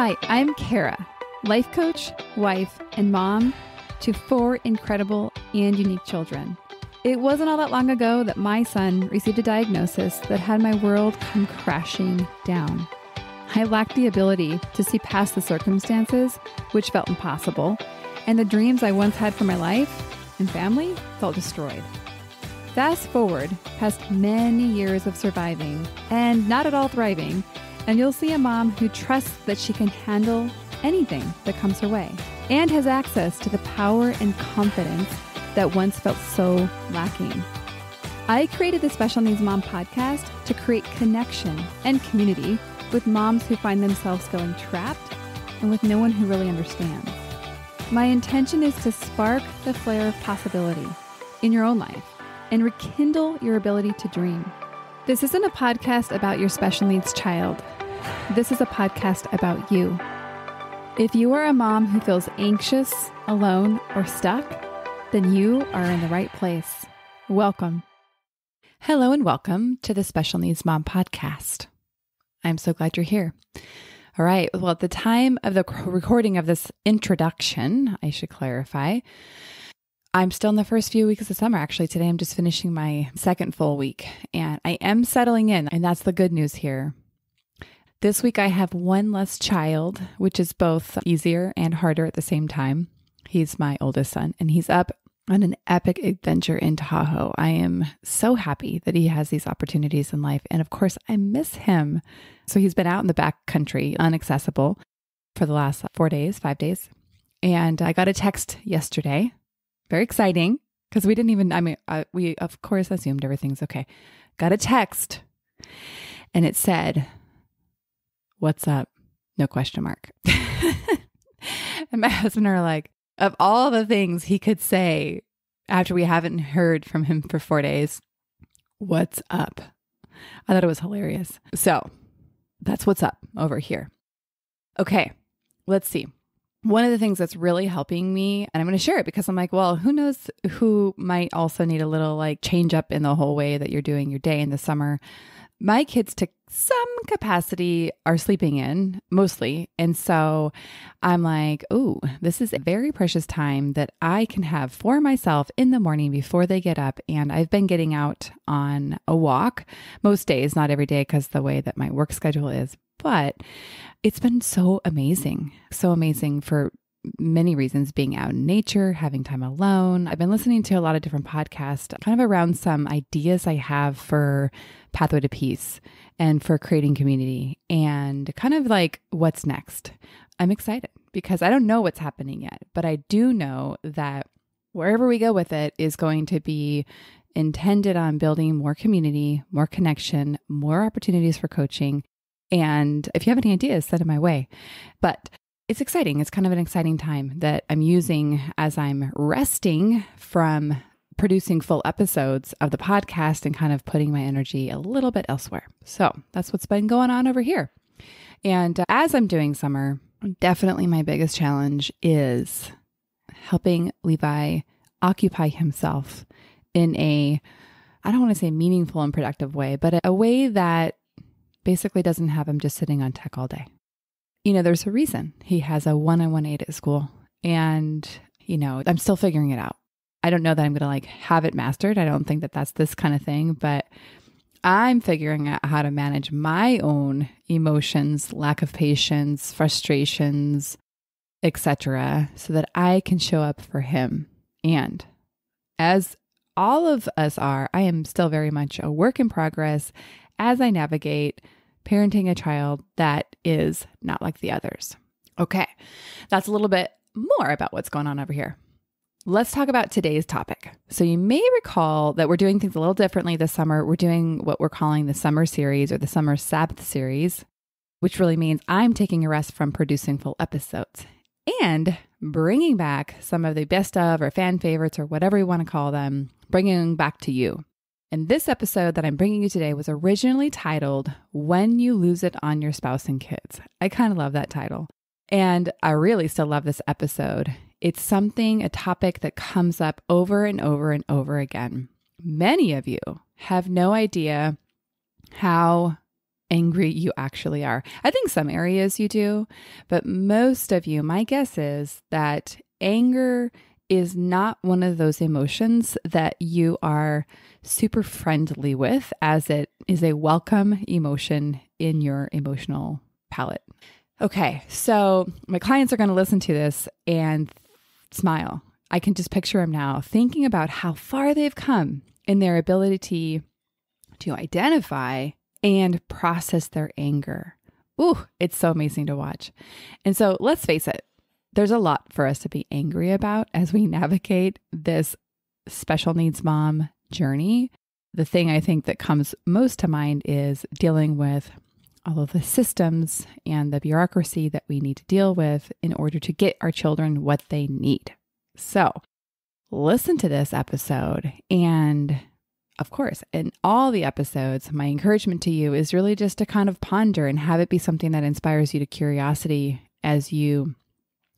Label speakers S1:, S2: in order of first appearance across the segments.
S1: Hi, I'm Kara, life coach, wife, and mom to 4 incredible and unique children. It wasn't all that long ago that my son received a diagnosis that had my world come crashing down. I lacked the ability to see past the circumstances, which felt impossible, and the dreams I once had for my life and family felt destroyed. Fast forward past many years of surviving and not at all thriving, and you'll see a mom who trusts that she can handle anything that comes her way and has access to the power and confidence that once felt so lacking. I created the Special Needs Mom podcast to create connection and community with moms who find themselves feeling trapped and with no one who really understands. My intention is to spark the flare of possibility in your own life and rekindle your ability to dream. This isn't a podcast about your special needs child. This is a podcast about you. If you are a mom who feels anxious, alone, or stuck, then you are in the right place. Welcome. Hello and welcome to the Special Needs Mom podcast. I'm so glad you're here. All right. Well, at the time of the recording of this introduction, I should clarify, I'm still in the first few weeks of summer. Actually, today I'm just finishing my second full week and I am settling in, and that's the good news here. This week I have one less child, which is both easier and harder at the same time. He's my oldest son and he's up on an epic adventure in Tahoe. I am so happy that he has these opportunities in life. And of course, I miss him. So he's been out in the back country, inaccessible, for the last 5 days. And I got a text yesterday. Very exciting, because we didn't even, we of course assumed everything's okay. Got a text and it said, "What's up?" No question mark. And my husband are like, of all the things he could say after we haven't heard from him for 4 days, what's up? I thought it was hilarious. So that's what's up over here. Okay, let's see. One of the things that's really helping me, and I'm going to share it because I'm like, well, who knows who might also need a little change up in the whole way that you're doing your day in the summer. My kids, to some capacity, are sleeping in mostly. And so I'm like, oh, this is a very precious time that I can have for myself in the morning before they get up. And I've been getting out on a walk most days, not every day because the way that my work schedule is, but it's been so amazing for many reasons, being out in nature, having time alone. I've been listening to a lot of different podcasts, kind of around some ideas I have for Pathway to Peace and for creating community and kind of like what's next. I'm excited because I don't know what's happening yet, but I do know that wherever we go with it is going to be intended on building more community, more connection, more opportunities for coaching. And if you have any ideas, send them my way. But it's exciting. It's kind of an exciting time that I'm using as I'm resting from producing full episodes of the podcast and kind of putting my energy a little bit elsewhere. So that's what's been going on over here. And as I'm doing summer, definitely my biggest challenge is helping Levi occupy himself in a, I don't want to say meaningful and productive way, but a way that basically doesn't have him just sitting on tech all day. You know, there's a reason he has a 1-on-1 at school, and, I'm still figuring it out. I don't know that I'm going to have it mastered. I don't think that that's this kind of thing, but I'm figuring out how to manage my own emotions, lack of patience, frustrations, etc., so that I can show up for him. And as all of us are, I am still very much a work in progress as I navigate parenting a child that is not like the others. Okay, that's a little bit more about what's going on over here. Let's talk about today's topic. So you may recall that we're doing things a little differently this summer. We're doing what we're calling the Summer series or the Summer Sabbath series, which really means I'm taking a rest from producing full episodes and bringing back some of the best of or fan favorites or whatever you want to call them, bringing back to you. And this episode that I'm bringing you today was originally titled When You Lose It on Your Spouse and Kids. I kind of love that title. And I really still love this episode. It's a topic that comes up over and over and over again. Many of you have no idea how angry you actually are. I think some areas you do, but most of you, my guess is that anger is not one of those emotions that you are super friendly with, as it is a welcome emotion in your emotional palette. Okay, so my clients are going to listen to this and smile. I can just picture them now thinking about how far they've come in their ability to identify and process their anger. Ooh, it's so amazing to watch. And so let's face it, there's a lot for us to be angry about as we navigate this special needs mom journey. The thing I think that comes most to mind is dealing with all of the systems and the bureaucracy that we need to deal with in order to get our children what they need. So listen to this episode. And of course, in all the episodes, my encouragement to you is really just to kind of ponder and have it be something that inspires you to curiosity as you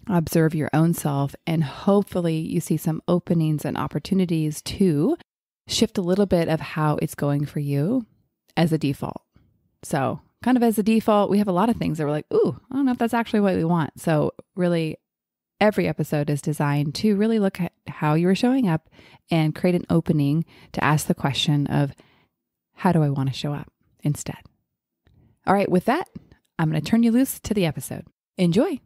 S1: observe your own self. And hopefully you see some openings and opportunities to shift a little bit of how it's going for you as a default. So kind of as a default, we have a lot of things that we're like, ooh, I don't know if that's actually what we want. So really, every episode is designed to really look at how you are showing up and create an opening to ask the question of, how do I want to show up instead? All right, with that, I'm going to turn you loose to the episode. Enjoy.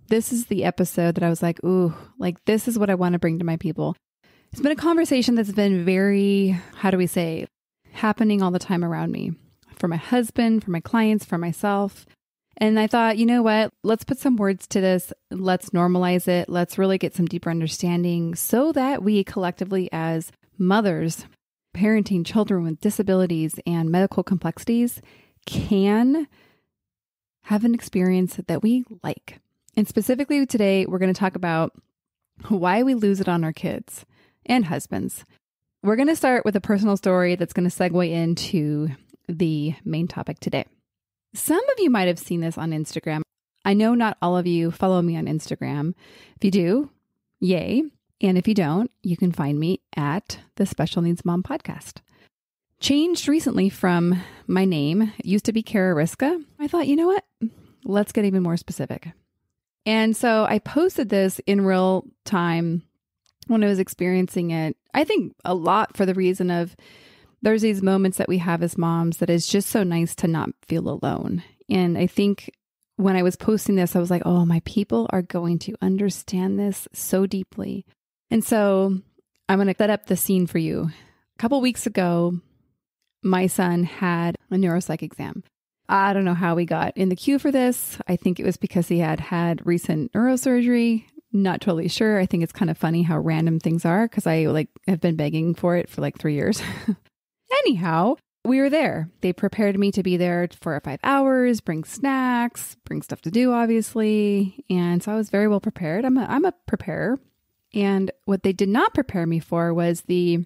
S1: This is the episode that I was like, ooh, like this is what I want to bring to my people. It's been a conversation that's been very, how do we say, happening all the time around me. For my husband, for my clients, for myself. And I thought, you know what? Let's put some words to this. Let's normalize it. Let's really get some deeper understanding so that we collectively as mothers, parenting children with disabilities and medical complexities can have an experience that we like. And specifically today, we're going to talk about why we lose it on our kids and husbands. We're going to start with a personal story that's going to segue into the main topic today. Some of you might have seen this on Instagram. I know not all of you follow me on Instagram. If you do, yay. And if you don't, you can find me at the Special Needs Mom Podcast. Changed recently from my name. It used to be Kara Riska. I thought, you know what? Let's get even more specific. And so I posted this in real time when I was experiencing it. I think a lot for the reason of there's these moments that we have as moms that is just so nice to not feel alone. And I think when I was posting this, I was like, oh, my people are going to understand this so deeply. And so I'm going to set up the scene for you. A couple weeks ago, my son had a neuropsych exam. I don't know how we got in the queue for this. I think it was because he had recent neurosurgery. Not totally sure. I think it's kind of funny how random things are because I have been begging for it for 3 years. Anyhow, we were there. They prepared me to be there for 5 hours, bring snacks, bring stuff to do, obviously. And so I was very well prepared. I'm a preparer. And what they did not prepare me for was the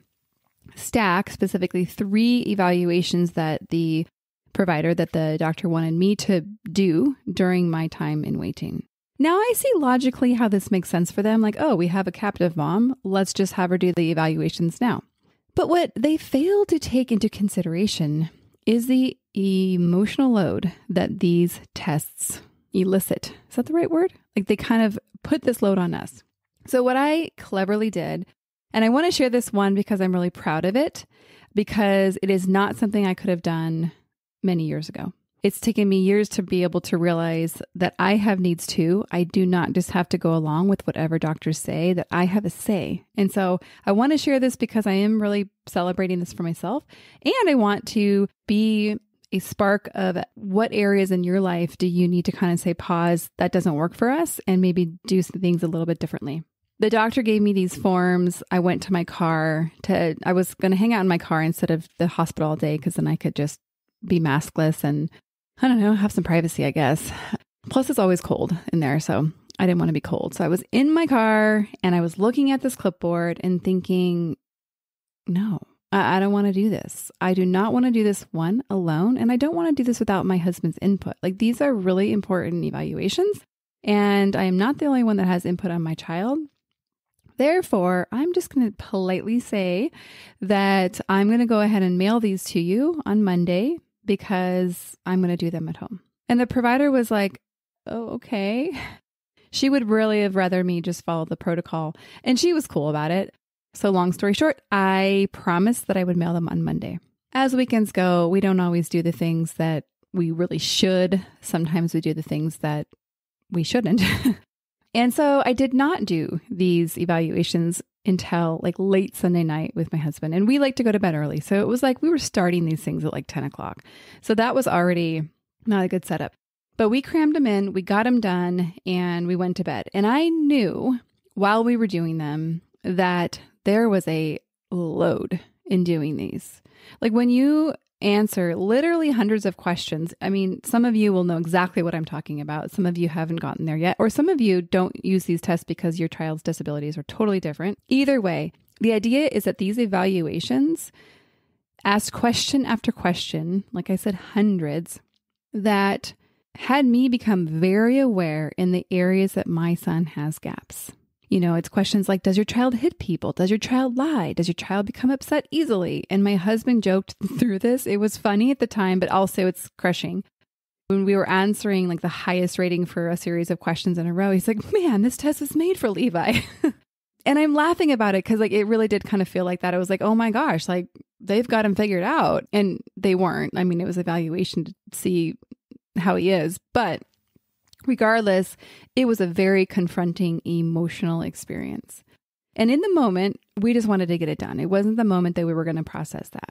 S1: stack, specifically 3 evaluations that the provider, that the doctor wanted me to do during my time in waiting. Now I see logically how this makes sense for them. Like, oh, we have a captive mom. Let's just have her do the evaluations now. But what they fail to take into consideration is the emotional load that these tests elicit. Is that the right word? Like they kind of put this load on us. So what I cleverly did, and I want to share this one because I'm really proud of it, because it is not something I could have done many years ago. It's taken me years to be able to realize that I have needs too. I do not just have to go along with whatever doctors say, that I have a say. And so I want to share this because I am really celebrating this for myself. And I want to be a spark of what areas in your life do you need to kind of say, pause, that doesn't work for us, and maybe do some things a little bit differently. The doctor gave me these forms. I went to my car I was going to hang out in my car instead of the hospital all day because then I could just be maskless and I don't know, have some privacy, I guess. Plus, it's always cold in there, so I didn't want to be cold. So I was in my car and I was looking at this clipboard and thinking, no, I don't want to do this. I do not want to do this one alone. And I don't want to do this without my husband's input. These are really important evaluations. And I am not the only one that has input on my child. Therefore, I'm just going to politely say that I'm going to go ahead and mail these to you on Monday. because I'm going to do them at home. And the provider was like, oh, okay. She would really have rather me just follow the protocol. And she was cool about it. So long story short, I promised that I would mail them on Monday. As weekends go, we don't always do the things that we really should. Sometimes we do the things that we shouldn't. And so I did not do these evaluations until like late Sunday night with my husband. And we like to go to bed early. So it was like we were starting these things at like 10 o'clock. So that was already not a good setup. But we crammed them in, we got them done, and we went to bed. And I knew while we were doing them that there was a load in doing these. Like when you answer literally hundreds of questions, I mean, some of you will know exactly what I'm talking about. Some of you haven't gotten there yet, or some of you don't use these tests because your child's disabilities are totally different. Either way, the idea is that these evaluations ask question after question, like I said, hundreds, that had me become very aware in the areas that my son has gaps. You know, it's questions like, does your child hit people? Does your child lie? Does your child become upset easily? And my husband joked through this. It was funny at the time, but also it's crushing. When we were answering like the highest rating for a series of questions in a row, he's like, man, this test was made for Levi. And I'm laughing about it because like it really did kind of feel like that. I was like, oh my gosh, like they've got him figured out. And they weren't. I mean, it was evaluation to see how he is. But regardless, it was a very confronting emotional experience. And in the moment, we just wanted to get it done. It wasn't the moment that we were going to process that.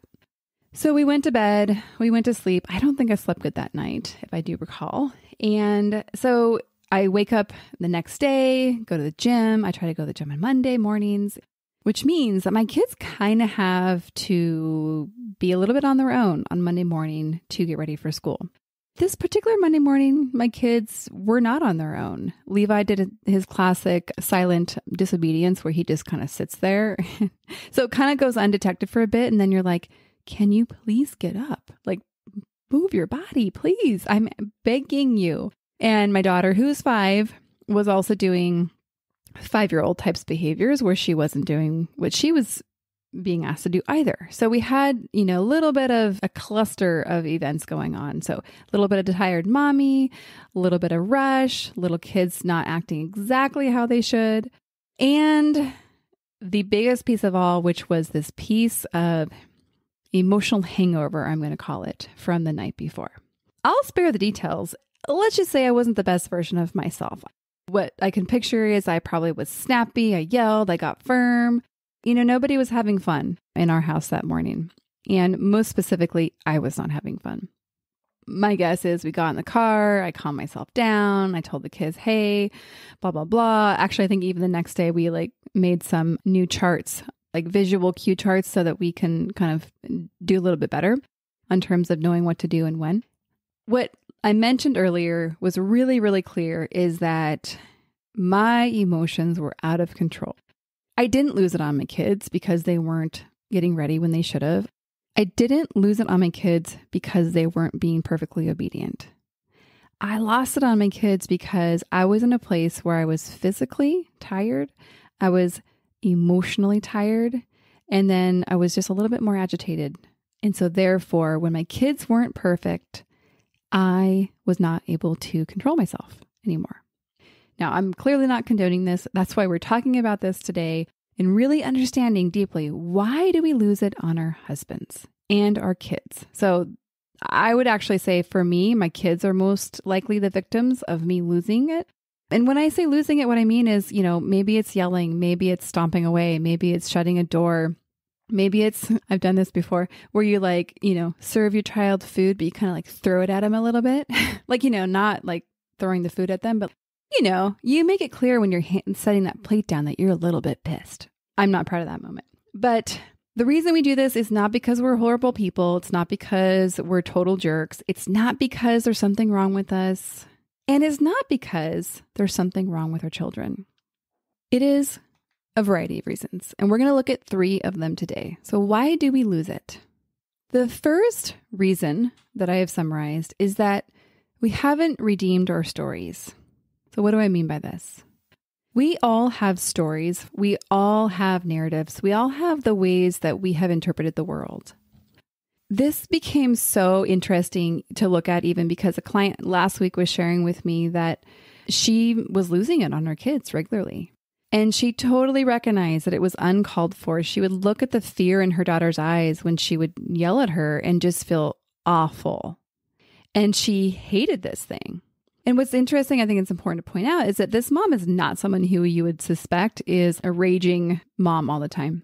S1: So we went to bed, we went to sleep. I don't think I slept good that night, if I do recall. And so I wake up the next day, go to the gym. I try to go to the gym on Monday mornings, which means that my kids kind of have to be a little bit on their own on Monday morning to get ready for school. This particular Monday morning, my kids were not on their own. Levi did his classic silent disobedience where he just kind of sits there. So it kind of goes undetected for a bit. And then you're like, can you please get up? Like, move your body, please. I'm begging you. And my daughter, who's 5, was also doing 5-year-old types behaviors where she wasn't doing what she was being asked to do either. So we had, a little bit of a cluster of events going on. So a little bit of tired mommy, a little bit of rush, little kids not acting exactly how they should. And the biggest piece of all, which was this piece of emotional hangover, I'm going to call it, from the night before. I'll spare the details. Let's just say I wasn't the best version of myself. What I can picture is I probably was snappy, I yelled, I got firm. Nobody was having fun in our house that morning. And most specifically, I was not having fun. My guess is we got in the car, I calmed myself down, I told the kids, hey, blah, blah, blah. Actually, I think even the next day we made some new charts, like visual cue charts, so that we can kind of do a little bit better in terms of knowing what to do and when. What I mentioned earlier was really, really clear is that my emotions were out of control. I didn't lose it on my kids because they weren't getting ready when they should have. I didn't lose it on my kids because they weren't being perfectly obedient. I lost it on my kids because I was in a place where I was physically tired, I was emotionally tired, and then I was just a little bit more agitated. And so therefore, when my kids weren't perfect, I was not able to control myself anymore. Now, I'm clearly not condoning this. That's why we're talking about this today and really understanding deeply, why do we lose it on our husbands and our kids? So I would actually say for me, my kids are most likely the victims of me losing it. And when I say losing it, what I mean is, maybe it's yelling, maybe it's stomping away, maybe it's shutting a door. Maybe it's, I've done this before, where you serve your child food, but you kind of throw it at them a little bit. Not throwing the food at them, but you make it clear when you're setting that plate down that you're a little bit pissed. I'm not proud of that moment. But the reason we do this is not because we're horrible people. It's not because we're total jerks. It's not because there's something wrong with us. And it's not because there's something wrong with our children. It is a variety of reasons. And we're going to look at 3 of them today. So why do we lose it? The first reason that I have summarized is that we haven't redeemed our stories. So what do I mean by this? We all have stories. We all have narratives. We all have the ways that we have interpreted the world. This became so interesting to look at, even because a client last week was sharing with me that she was losing it on her kids regularly. And she totally recognized that it was uncalled for. She would look at the fear in her daughter's eyes when she would yell at her and just feel awful. And she hated this thing. And what's interesting, I think it's important to point out, is that this mom is not someone who you would suspect is a raging mom all the time.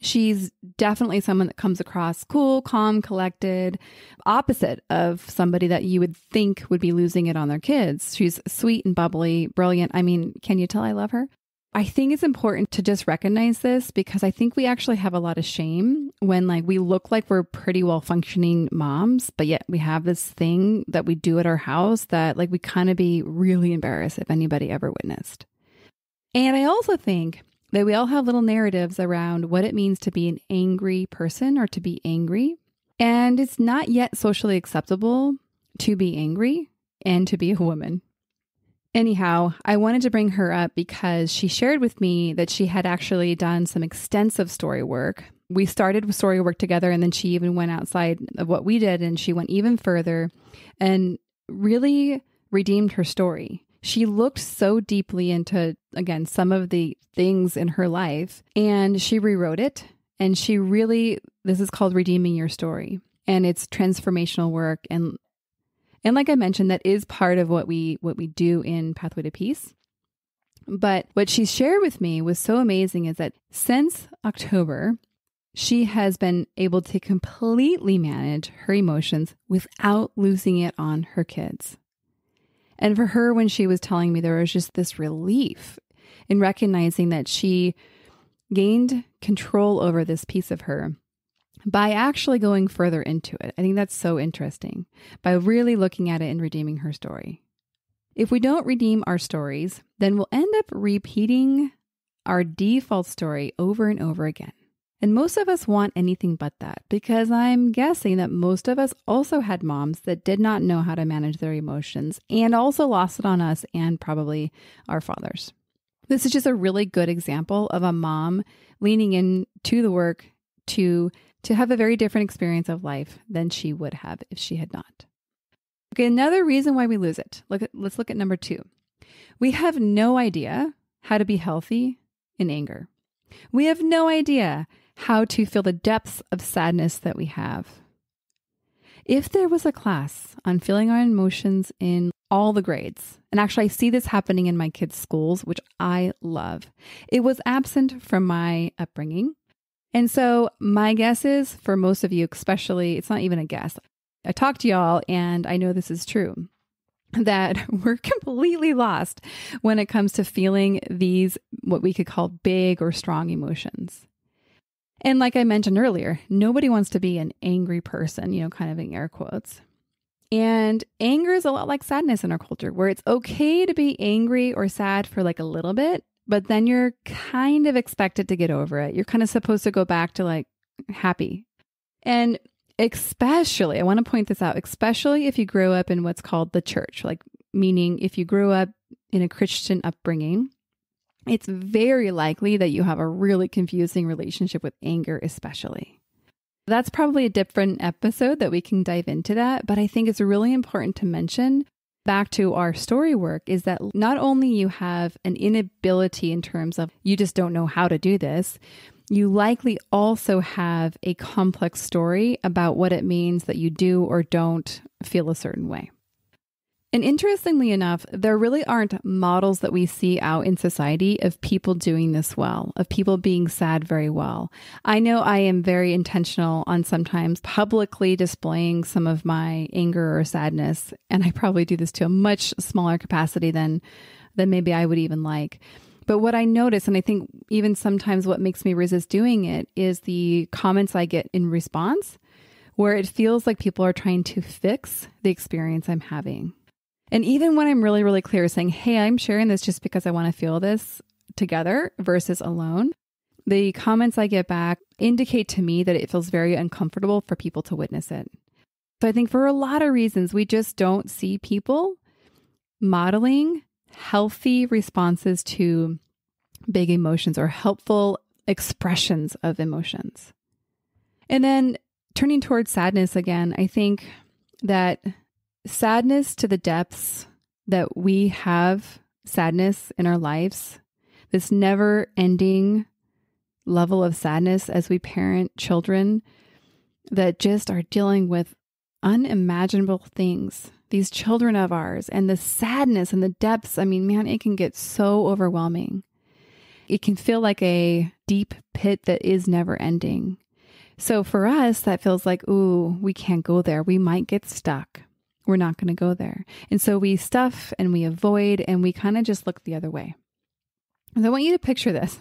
S1: She's definitely someone that comes across cool, calm, collected, opposite of somebody that you would think would be losing it on their kids. She's sweet and bubbly, brilliant. I mean, can you tell I love her? I think it's important to just recognize this, because I think we actually have a lot of shame when we look like we're pretty well functioning moms, but yet we have this thing that we do at our house that we kind of be really embarrassed if anybody ever witnessed. And I also think that we all have little narratives around what it means to be an angry person or to be angry. And it's not yet socially acceptable to be angry and to be a woman. Anyhow, I wanted to bring her up because she shared with me that she had actually done some extensive story work. We started with story work together, and then she even went outside of what we did, and she went even further and really redeemed her story. She looked so deeply into, again, some of the things in her life, and she rewrote it. And she really, this is called redeeming your story, and it's transformational work. And like I mentioned, that is part of what we do in Pathway to Peace. But what she shared with me was so amazing is that since October, she has been able to completely manage her emotions without losing it on her kids. And for her, when she was telling me, there was just this relief in recognizing that she gained control over this piece of her by actually going further into it. I think that's so interesting, by really looking at it and redeeming her story. If we don't redeem our stories, then we'll end up repeating our default story over and over again. And most of us want anything but that, because I'm guessing that most of us also had moms that did not know how to manage their emotions and also lost it on us and probably our fathers. This is just a really good example of a mom leaning into the work to have a very different experience of life than she would have if she had not. Okay, another reason why we lose it. Let's look at number 2. We have no idea how to be healthy in anger. We have no idea how to feel the depths of sadness that we have. If there was a class on feeling our emotions in all the grades, and actually I see this happening in my kids' schools, which I love, it was absent from my upbringing. And so my guess is, for most of you especially, it's not even a guess. I talk to y'all and I know this is true, that we're completely lost when it comes to feeling these, what we could call big or strong emotions. And like I mentioned earlier, nobody wants to be an angry person, kind of in air quotes. And anger is a lot like sadness in our culture, where it's okay to be angry or sad for a little bit, but then you're kind of expected to get over it. You're kind of supposed to go back to happy. And especially, I want to point this out, especially if you grew up in what's called the church, meaning if you grew up in a Christian upbringing, it's very likely that you have a really confusing relationship with anger, especially. That's probably a different episode that we can dive into that, but I think it's really important to mention, back to our story work, is that not only you have an inability in terms of you just don't know how to do this, you likely also have a complex story about what it means that you do or don't feel a certain way. And interestingly enough, there really aren't models that we see out in society of people doing this well, of people being sad very well. I know I am very intentional on sometimes publicly displaying some of my anger or sadness, and I probably do this to a much smaller capacity than maybe I would even like. But what I notice, and I think even sometimes what makes me resist doing it, is the comments I get in response, where it feels like people are trying to fix the experience I'm having. And even when I'm really, really clear saying, hey, I'm sharing this just because I want to feel this together versus alone, the comments I get back indicate to me that it feels very uncomfortable for people to witness it. So I think for a lot of reasons, we just don't see people modeling healthy responses to big emotions or helpful expressions of emotions. And then turning towards sadness again, I think that sadness to the depths that we have sadness in our lives, this never ending level of sadness as we parent children that just are dealing with unimaginable things, these children of ours, and the sadness and the depths. I mean, man, it can get so overwhelming. It can feel like a deep pit that is never ending. So for us, that feels like, ooh, we can't go there. We might get stuck. We're not going to go there. And so we stuff and we avoid and we kind of just look the other way. And I want you to picture this.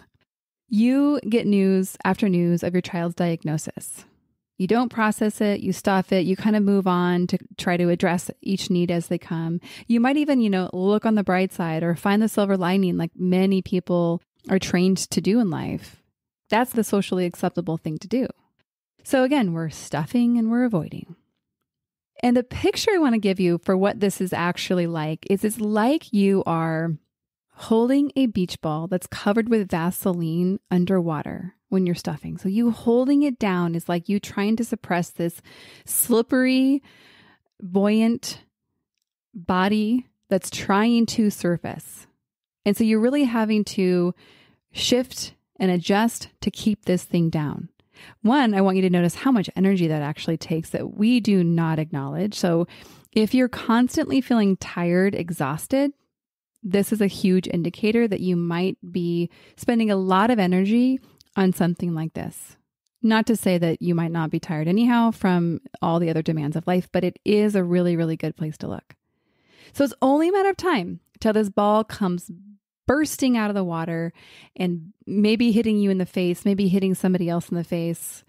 S1: You get news after news of your child's diagnosis. You don't process it, you stuff it, you kind of move on to try to address each need as they come. You might even, look on the bright side or find the silver lining like many people are trained to do in life. That's the socially acceptable thing to do. So again, we're stuffing and we're avoiding. And the picture I want to give you for what this is actually like is it's like you are holding a beach ball that's covered with Vaseline underwater when you're stuffing. So you holding it down is like you trying to suppress this slippery, buoyant body that's trying to surface. And so you're really having to shift and adjust to keep this thing down. One, I want you to notice how much energy that actually takes that we do not acknowledge. So if you're constantly feeling tired, exhausted, this is a huge indicator that you might be spending a lot of energy on something like this. Not to say that you might not be tired anyhow from all the other demands of life, but it is a really, really good place to look. So it's only a matter of time till this ball comes bursting out of the water and maybe hitting you in the face, maybe hitting somebody else in the face.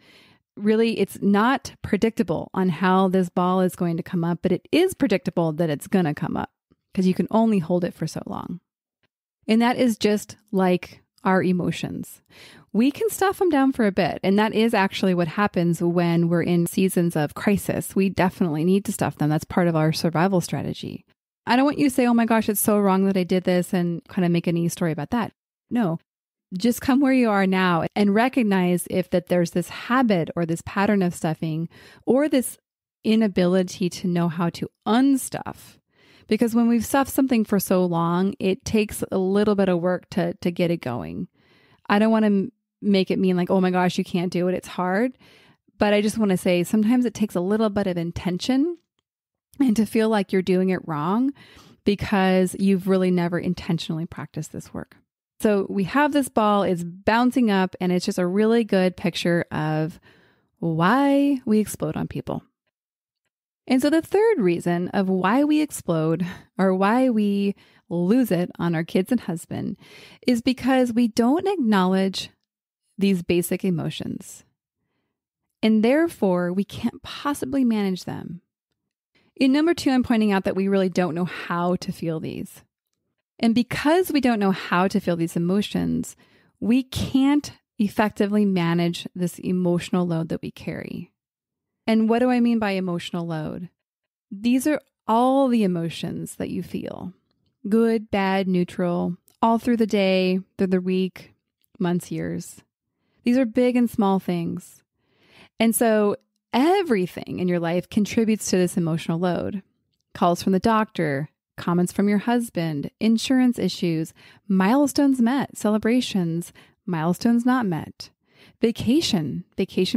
S1: Really, it's not predictable on how this ball is going to come up, but it is predictable that it's going to come up because you can only hold it for so long. And that is just like our emotions. We can stuff them down for a bit. And that is actually what happens when we're in seasons of crisis. We definitely need to stuff them. That's part of our survival strategy. I don't want you to say, oh my gosh, it's so wrong that I did this and kind of make a news story about that. No, just come where you are now and recognize if that there's this habit or this pattern of stuffing or this inability to know how to unstuff. Because when we've stuffed something for so long, it takes a little bit of work to get it going. I don't want to make it mean like, oh my gosh, you can't do it. It's hard. But I just want to say sometimes it takes a little bit of intention and to feel like you're doing it wrong because you've really never intentionally practiced this work. So we have this ball, it's bouncing up, and it's just a really good picture of why we explode on people. And so the third reason of why we explode or why we lose it on our kids and husband is because we don't acknowledge these basic emotions. And therefore, we can't possibly manage them. In number 2, I'm pointing out that we really don't know how to feel these. And because we don't know how to feel these emotions, we can't effectively manage this emotional load that we carry. And what do I mean by emotional load? These are all the emotions that you feel. Good, bad, neutral, all through the day, through the week, months, years. These are big and small things. And so everything in your life contributes to this emotional load. Calls from the doctor, comments from your husband, insurance issues, milestones met, celebrations, milestones not met, vacation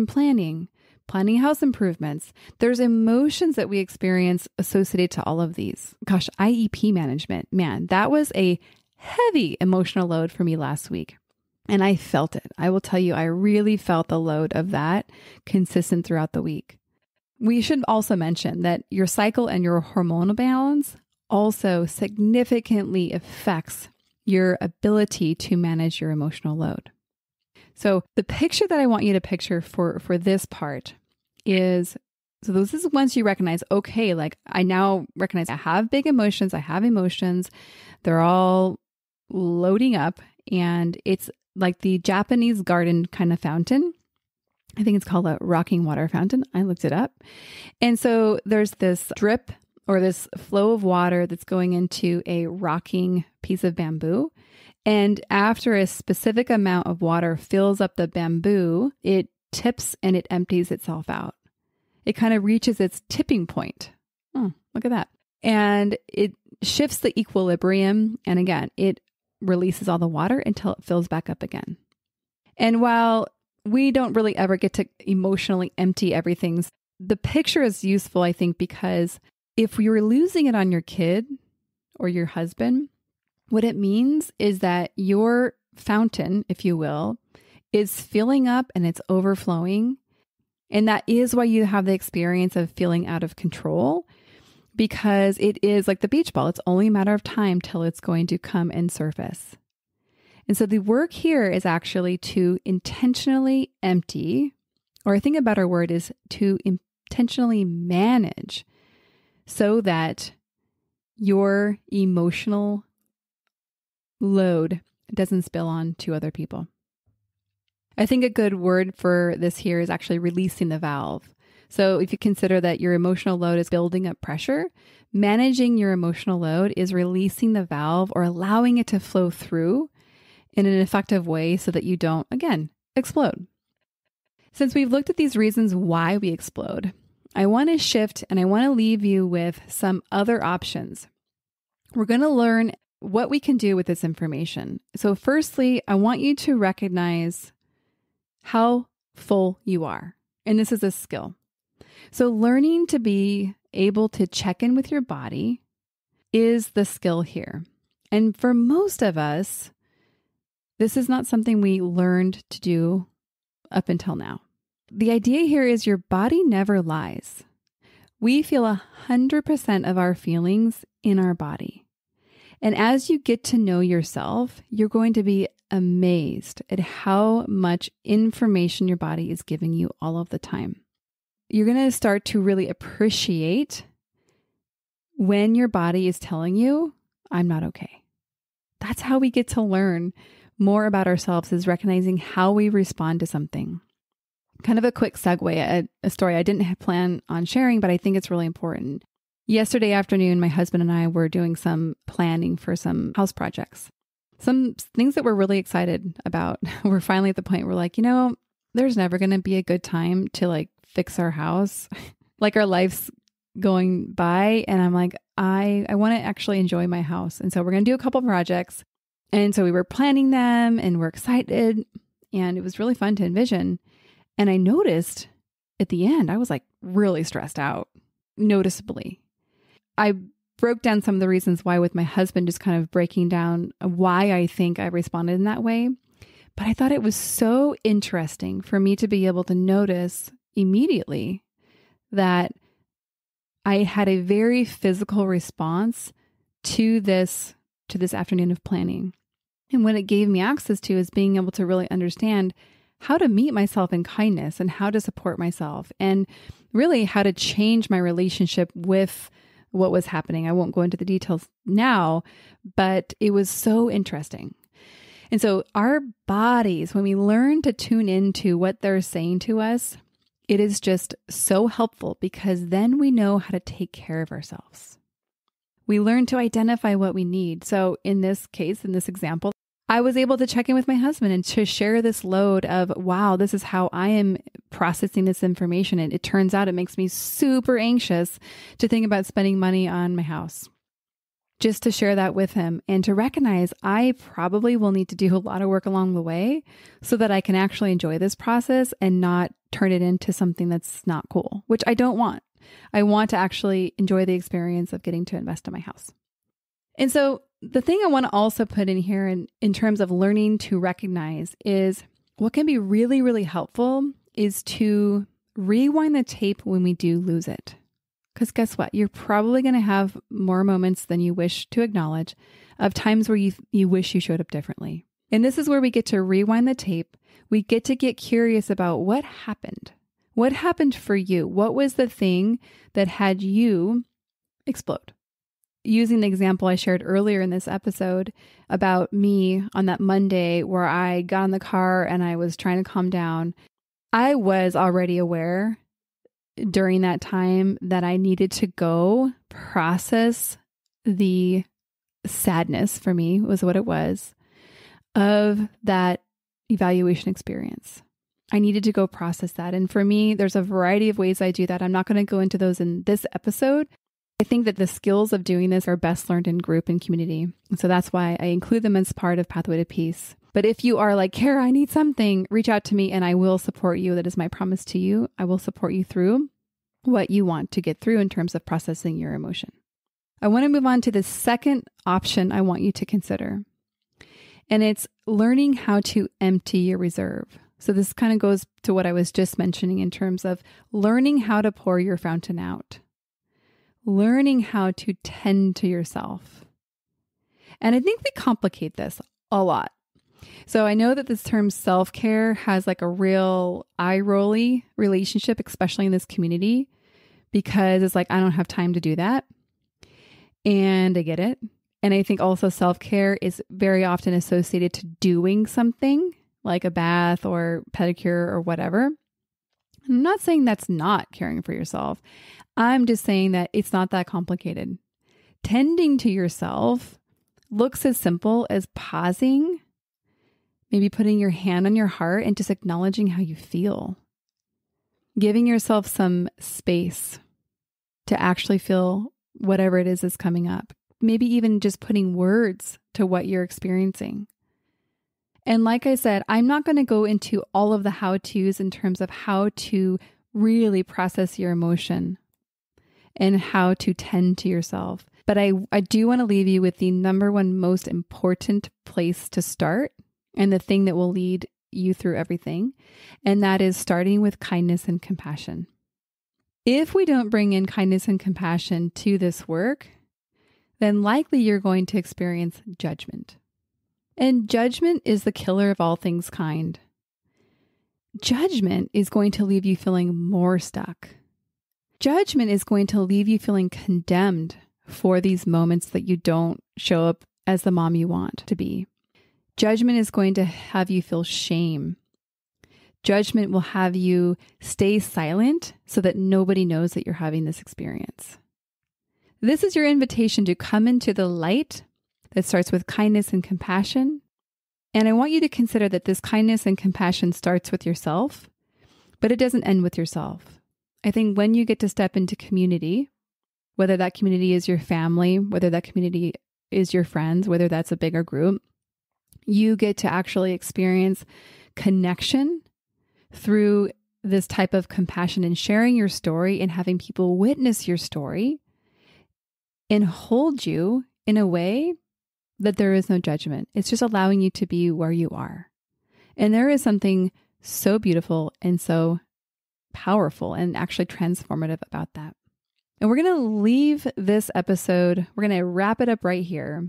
S1: planning house improvements. There's emotions that we experience associated to all of these. Gosh, IEP management, man, that was a heavy emotional load for me last week. And I felt it. I will tell you, I really felt the load of that consistent throughout the week. We should also mention that your cycle and your hormonal balance also significantly affects your ability to manage your emotional load. So the picture that I want you to picture for this part is, so this is once you recognize, okay, like I now recognize I have big emotions, I have emotions, they're all loading up, and it's like the Japanese garden kind of fountain. I think it's called a rocking water fountain. I looked it up. And so there's this drip or this flow of water that's going into a rocking piece of bamboo. And after a specific amount of water fills up the bamboo, it tips and it empties itself out. it kind of reaches its tipping point. Oh, look at that. And it shifts the equilibrium. And again, it releases all the water until it fills back up again. And while we don't really ever get to emotionally empty everything, the picture is useful, I think, because if you're losing it on your kid or your husband, what it means is that your fountain, if you will, is filling up and it's overflowing. And that is why you have the experience of feeling out of control, because it is like the beach ball. It's only a matter of time till it's going to come and surface. And so the work here is actually to intentionally empty, or I think a better word is to intentionally manage, so that your emotional load doesn't spill on to other people. I think a good word for this here is actually releasing the valve. So if you consider that your emotional load is building up pressure, managing your emotional load is releasing the valve or allowing it to flow through in an effective way so that you don't, again, explode. Since we've looked at these reasons why we explode, I want to shift and I want to leave you with some other options. We're going to learn what we can do with this information. So firstly, I want you to recognize how full you are. And this is a skill. So learning to be able to check in with your body is the skill here. And for most of us, this is not something we learned to do up until now. The idea here is your body never lies. We feel 100% of our feelings in our body. And as you get to know yourself, you're going to be amazed at how much information your body is giving you all of the time. You're going to start to really appreciate when your body is telling you, I'm not okay. That's how we get to learn more about ourselves, is recognizing how we respond to something. Kind of a quick segue, a story I didn't plan on sharing, but I think it's really important. Yesterday afternoon, my husband and I were doing some planning for some house projects. Some things that we're really excited about. We're finally at the point where there's never going to be a good time to fix our house. Our life's going by and I'm like, I want to actually enjoy my house. And so we're going to do a couple projects. And so we were planning them and we're excited and it was really fun to envision. And I noticed at the end, I was really stressed out, noticeably. I broke down some of the reasons why with my husband, just kind of breaking down why I think I responded in that way. But I thought it was so interesting for me to be able to notice immediately that I had a very physical response to this afternoon of planning. And what it gave me access to is being able to really understand how to meet myself in kindness and how to support myself and really how to change my relationship with what was happening. I won't go into the details now, but it was so interesting. And so our bodies, when we learn to tune into what they're saying to us, it is just so helpful because then we know how to take care of ourselves. We learn to identify what we need. So in this case, in this example, I was able to check in with my husband and to share this load of, wow, this is how I am processing this information. And it turns out it makes me super anxious to think about spending money on my house. Just to share that with him and to recognize I probably will need to do a lot of work along the way so that I can actually enjoy this process and not turn it into something that's not cool, which I don't want. I want to actually enjoy the experience of getting to invest in my house. And so the thing I want to also put in here in terms of learning to recognize is what can be really, really helpful is to rewind the tape when we do lose it. Because guess what? You're probably going to have more moments than you wish to acknowledge of times where you wish you showed up differently. And this is where we get to rewind the tape. We get to get curious about what happened. What happened for you? What was the thing that had you explode? Using the example I shared earlier in this episode about me on that Monday where I got in the car and I was trying to calm down, I was already aware during that time that I needed to go process the sadness, for me was what it was, of that evaluation experience. I needed to go process that. And for me, there's a variety of ways I do that. I'm not going to go into those in this episode. I think that the skills of doing this are best learned in group and community. And so that's why I include them as part of Pathway to Peace. But if you are like, Kara, I need something, reach out to me and I will support you. That is my promise to you. I will support you through what you want to get through in terms of processing your emotion. I want to move on to the second option I want you to consider. And it's learning how to empty your reserve. So this kind of goes to what I was just mentioning in terms of learning how to pour your fountain out. Learning how to tend to yourself. And I think we complicate this a lot. So I know that this term self-care has like a real eye-rolly relationship, especially in this community, because it's like, I don't have time to do that. And I get it. And I think also self-care is very often associated to doing something like a bath or pedicure or whatever. I'm not saying that's not caring for yourself. I'm just saying that it's not that complicated. Tending to yourself looks as simple as pausing, maybe putting your hand on your heart and just acknowledging how you feel. Giving yourself some space to actually feel whatever it is coming up. Maybe even just putting words to what you're experiencing. And like I said, I'm not going to go into all of the how-tos in terms of how to really process your emotion and how to tend to yourself. But I do want to leave you with the number one most important place to start and the thing that will lead you through everything. And that is starting with kindness and compassion. If we don't bring in kindness and compassion to this work, then likely you're going to experience judgment. And judgment is the killer of all things kind. Judgment is going to leave you feeling more stuck. Judgment is going to leave you feeling condemned for these moments that you don't show up as the mom you want to be. Judgment is going to have you feel shame. Judgment will have you stay silent so that nobody knows that you're having this experience. This is your invitation to come into the light that starts with kindness and compassion. And I want you to consider that this kindness and compassion starts with yourself, but it doesn't end with yourself. I think when you get to step into community, whether that community is your family, whether that community is your friends, whether that's a bigger group, you get to actually experience connection through this type of compassion and sharing your story and having people witness your story and hold you in a way that there is no judgment. It's just allowing you to be where you are. And there is something so beautiful and so powerful and actually transformative about that. And we're going to leave this episode, we're going to wrap it up right here.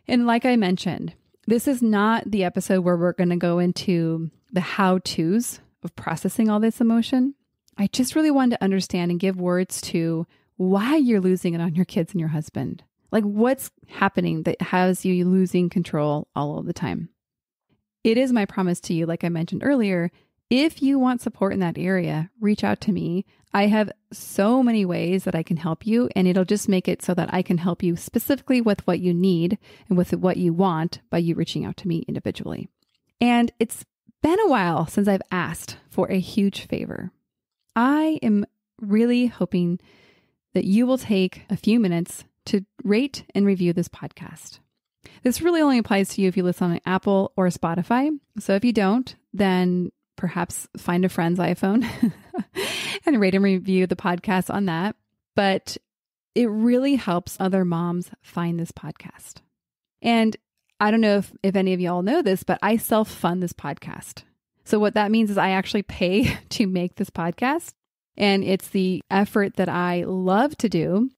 S1: And like I mentioned, this is not the episode where we're going to go into the how-tos of processing all this emotion. I just really wanted to understand and give words to why you're losing it on your kids and your husband. Like what's happening that has you losing control all of the time. It is my promise to you, like I mentioned earlier, if you want support in that area, reach out to me. I have so many ways that I can help you, and it'll just make it so that I can help you specifically with what you need and with what you want by you reaching out to me individually. And it's been a while since I've asked for a huge favor. I am really hoping that you will take a few minutes to rate and review this podcast. This really only applies to you if you listen on Apple or Spotify. So if you don't, then perhaps find a friend's iPhone and rate and review the podcast on that. But it really helps other moms find this podcast. And I don't know if any of y'all know this, but I self-fund this podcast. So what that means is I actually pay to make this podcast. And it's the effort that I love to do.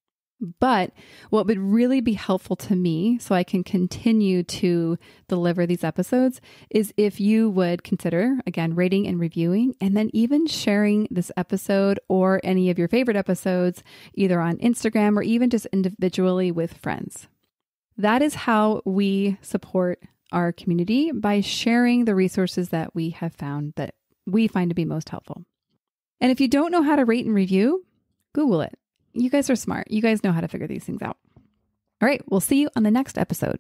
S1: But what would really be helpful to me so I can continue to deliver these episodes is if you would consider, again, rating and reviewing, and then even sharing this episode or any of your favorite episodes, either on Instagram or even just individually with friends. That is how we support our community, by sharing the resources that we have found that we find to be most helpful. And if you don't know how to rate and review, Google it. You guys are smart. You guys know how to figure these things out. All right, we'll see you on the next episode.